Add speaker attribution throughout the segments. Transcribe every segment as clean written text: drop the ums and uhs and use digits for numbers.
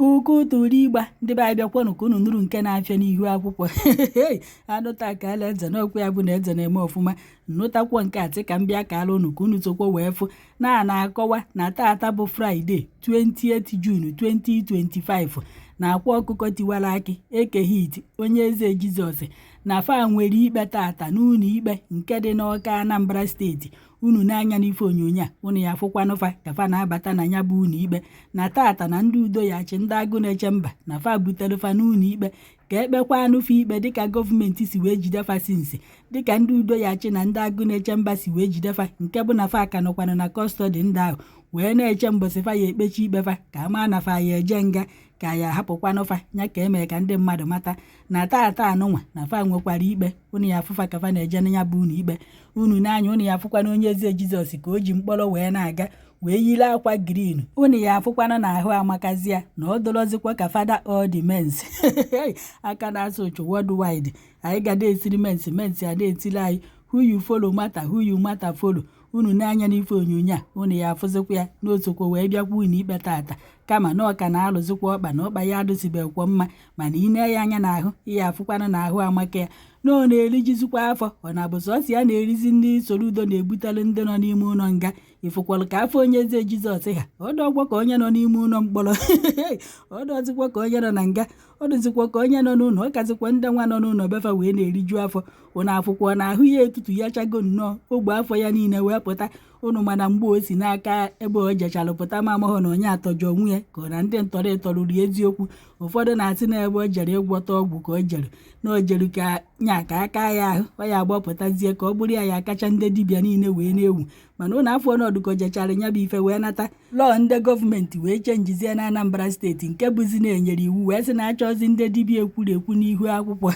Speaker 1: Uku tụrụ ịgba ndị be anyị bịakwanụ ka unu nụrụ nke na-afịa n'ihu akwụkwọ anụta ka ala eze n'okwu ya bụ na eze na-eme ọfụma nnụtakwuo nke atị ka m bịa ka ala unu ka unu tokwa wee fụ na-akọwa na taata bụ Fraịde 28 June 2025 na-akwa ọkụkọ tiwara akị Ekehit onye eze Jizọs na fa nwere ikpe tata n'ụlọ ikpe nke dị n'Awka Anambra steeti. Unu n'anya n'ife onyonyo a unu ya afụkwanụfa ka fa na-abata na ya bụ ụlọ ikpe na tata na ndị udo ya chi ndị agụ na-eche mba na fa butere fa n'ụlọ ikpe ka ekpekwa anụfe ikpe dịka gọọmenti si wee jidefa sinsi dịka ndị udo ya chi na ndị agụ na-eche mba si wee jidefa nke bụ na fa aka nọkwana na kọstọdị ndị ahụ wee na-eche mbọsị fa ya ekpechi ikpe fa ka ama na fa ya eje nga ka ya hapụkwanụfa ya ka emee ka ndị mmadụ mata na tata anụnwa na fa nwekwara ikpe unu ya afụfa ka fa na-eje na ya bụ ụlọ ikpe. Unu n'anya unu ya afụkwana onye eze Jizọs ka o ji mkpọrọ wee na-aga wee yiri akwa green. Unu ya afụkwana na ahụ amakazia na ọ dọrọzikwa ka fada all the mens aka na-asụ ụchụ worldwide. Anyị ga na-esiri mens ya na-etili anyị who you follow matter who you matter follow. Unu n'anya n'ife onyonyo a unu ya afụzikwa ya n'otokwa wee bịakwa unu ikpe tata kama na ọka na-alụzikwa ọkpa na ọkpa ya adụsibekwa mma mana ine ya anya n'ahụ ihe afụkwana na ahụ amaka ya na ọ na-erijizikwa afọ ọ na-abụ sọsọ ya na-erizi ndị Soludo na-ebutere ndị nọ n'ime ụlọ nga ịfụkwalụ ka afọ onye eze Jizọs ha ọdọgwa ka onye nọ n'ime ụlọ mkpọrọ ọdọzikwa ka onye nọ na nga ọdụzikwa ka onye nọ n'ụlọ ọkazikwa ndị nwa nọ n'ụlọ befa wee na-eriju afọ ụna afụkwa na ahụ ya etutu ya chago nnọọ ogbe afọ ya niile wee pụta unu mana mgbe o si n'aka ebe o jechalụ pụta ma amahụ na onye atọjọ onwe ya ka na ndị ntọrọ ịtọrụri eziokwu. Ụfọdụ na-asị na ebe o jere ịgwọta ọgwụ ka o jere na o jere ka nya ka aka ya ahụ ọ ya agbapụtazie ka ọ bụrụ ya ya kacha ndị dibịa niile wee na-ewu mana ụlọ afọ ọnọdụ jechara nya bụ ife wee nata lọọ ndị gọọmenti wee chenjizie na Anambra steeti nke bụzi na-enyere iwu wee sị na-achọzi ndị dibịa ekwuru ekwu n'ihu akwụkwọ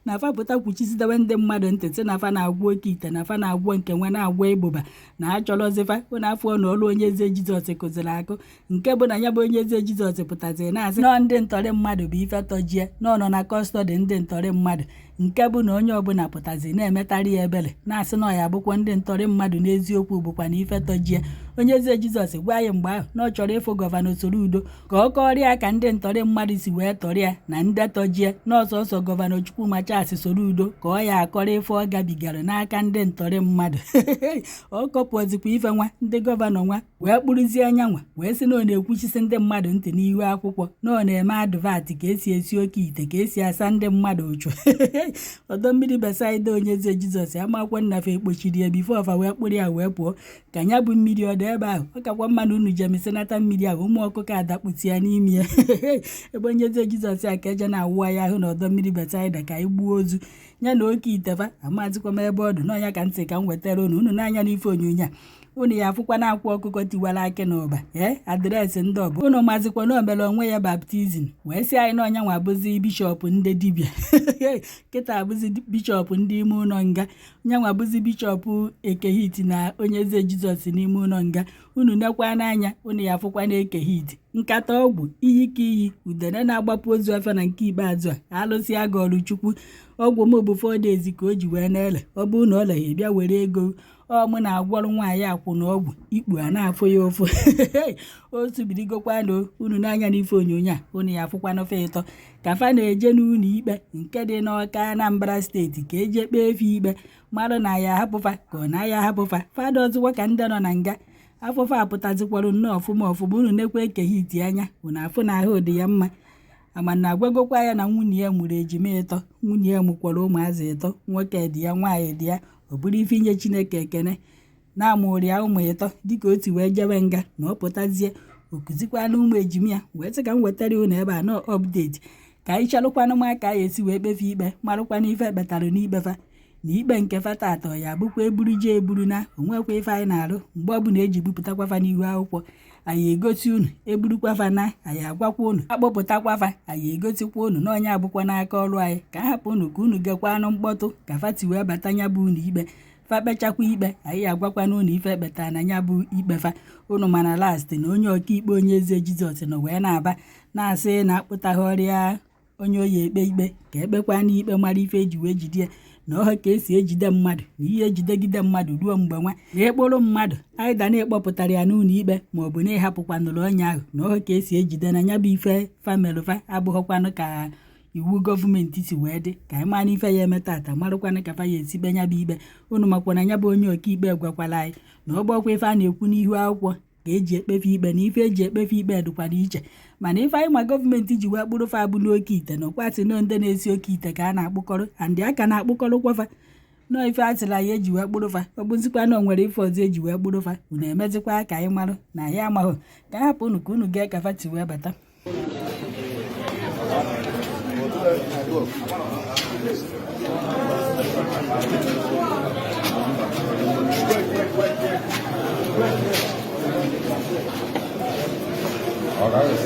Speaker 1: na fa pụta kwuchisidewe ndị mmadụ ntị sị na fa na-agwọ oke ite na fa na-agwọ nke nwa na-agwọ ịbụba na achọrọzifa ụlọ afọ na ọrụ onye eze Jizọs kụziri akụ nke bụ na ya bụ onye eze Jizọs pụtaziri na-asị nọ ndị ntọrị mmadụ bụ ife tọjie nọ nọ na kọstọdị ndị ntọrị mmadụ nke bụ na onye ọbụla pụtazi na-emetarị ya ebele na-asị na ọ ya bụkwa ndị ntọrị mmadụ n'eziokwu bụkwa na ife tọjie. Onye eze Jizọs gwa anyị mgbe ahụ na ọ chọrọ ịfụ gọvanọ Soludo ka ọ kọrịa ka ndị ntọrị mmadụ si wee tọrịa na ndị tọjie n'ọsọsọ gọvanọ Chukwuma Charles Soludo ka ọ ya akọrọ ife ọ gabigara n'aka ndị ntọrị mmadụ ọ kọpụzikwa ife nwa ndị gọvanọ nwa wee kpụrụzie anya nwa wee sị na ọ na-ekwuchisi ndị mmadụ ntị n'ihu akwụkwọ na ọ na-eme advat ka esi esi oke ite ka esi asa ndị mmadụ ụchụ ọdọ mmiri Besaida onye eze Jizọs amakwa nnafe ekpochiri ya bifo ọfa wee kpụrụ ya wee pụọ ka ya bụ mmiri ọ dị ebe ahụ ọ kakwa mmadụ unu jemisenata mmiri ahụ ụmụ ọkụkọ adakpụti ya n'ime ya ebe onye eze Jizọs a ka eje na-awụ ya ahụ na ọdọ mmiri Besaida ka anyị gbuo ozu ya na oke itefa amazikwa m ebe ọ dị n'ọnya ka ntị ka m wetara unu n'anya n'ife onyonyo a unu ya afụkwa na akwa ọkụkọ tiwara akị n'ụba adreesị ndị ọbụ unu mazikwa na omere onwe ya baptizim wee sị anyị na ọnya nwa abụzi bishọp ndị dibịa kịta abụzi bishọp ndị ime ụlọ nga onye nwa abụzi bishọp Ekehit na onye eze Jizọs n'ime ụlọ nga. Unu nekwa n'anya unu ya afụkwa na Ekehit nkata ọgwụ iyi ka iyi udene na-agbapụ ozu afọ na nke ikpeazụ a alụsị aga ọrụ Chukwu ọgwụ m bụ 4 days ka o ji wee na-ele ọ bụ na ọ leghe bịa were ego mụ na-agwọrọ nwaanyị akwụ na ọgwụ ikpu a na-afụ ya ụfụ o tubirigokwa na unu n'anya n'ife onyonyo a unu ya afụkwa n'ofe ịtọ ka fa na-eje n'ụlọ ikpe nke dị n'Awka Anambra steeti ka eje kpee efe ikpe mmadụ na ya ahapụfa ka ọ na ya ahapụfa fada ọzụkwa ka ndị nọ na nga afọfa apụtazikwara nnọọ ọfụma unu nekwa Ekehit anya unu afụ na ahụ dị ya mma amana agwagokwa ya na nwunye ya mụrụ ejima ịtọ nwunye ya mụkwara ụmụazị ịtọ nwoke dị ya nwaanyị dị ya ọ bụrụ ife inye Chineke ekene na-amụrụ ya ụmụ ịtọ dịka o ti wee jebe nga na ọ pụtazie okuzikwana ụmụ ejima ya wee sị ka m wetara unu ebe a na ọpdeti ka anyị chalụkwanụ ma ka anyị esi wee kpefe ikpe marụkwana ife ekpetara n'ikpefa na ikpe nke fata atọ ya bụkwa eburu je eburu na onwekwa ife anyị na-arụ mgbe ọbụla eji bupụtakwafa n'ihu akwụkwọ anyị egosi unu eburukwafa na anyị agwakwa unu akpọpụtakwafa anyị egosikwa unu na onye abụkwa n'aka ọrụ anyị ka a hapụ unu ka unu gekwanụ mkpọtụ ka fati wee bata nya bụ unu ikpe fa kpechakwa ikpe anyị agwakwa na unu ife ekpeta na nya bụ ikpe fa unu mana last na onye ọkaikpe onye eze Jizọs nọ wee na-aba na-asị na akpụtaghị ọrịa onye oyi ekpe ikpe ka ekpekwa n'ikpe mara ife eji wee jide na ọha ka esi ejide mmadụ na ihe ejidegide mmadụ ruo mgbe nwa na ekporo mmadụ anyị da na-ekpọpụtara ya n'ụlọ ikpe maọbụ na ịhapụkwanụrụ onye ahụ na ọha ka esi ejide na ya bụ ife famelụfa abụghọkwanụ ka iwu gọọmenti si wee dị ka anyị maa n'ife ya eme tata marụkwanụ ka fa ya esikpe nya bụ ikpe. Unu makwa na ya bụ onye ọkaikpe gwakwara anyị na ọ gbakwa ife a na-ekwu n'ihu akwụkwọ ka eji ekpefe ikpe na ife eji ekpefe ikpe dịkwana iche, mana ife anyị ma gọọmenti ji wee kpụrụ fa abụ n'oke ite na ọkpatị nọ ndị na-esi oke ite ka a na-akpụkọrọ andị aka na-akpụkọrọ kwafa nọọ ife atịla ya eji wee kpụrụ fa. Ọ bụzikwa na o nwere ife ọzọ eji wee kpụrụ fa unu emezikwa ka anyị marụ na anyị amaghị ka anyị hapụ unu ka unu gee ka fa ti wee bata.
Speaker 2: All right.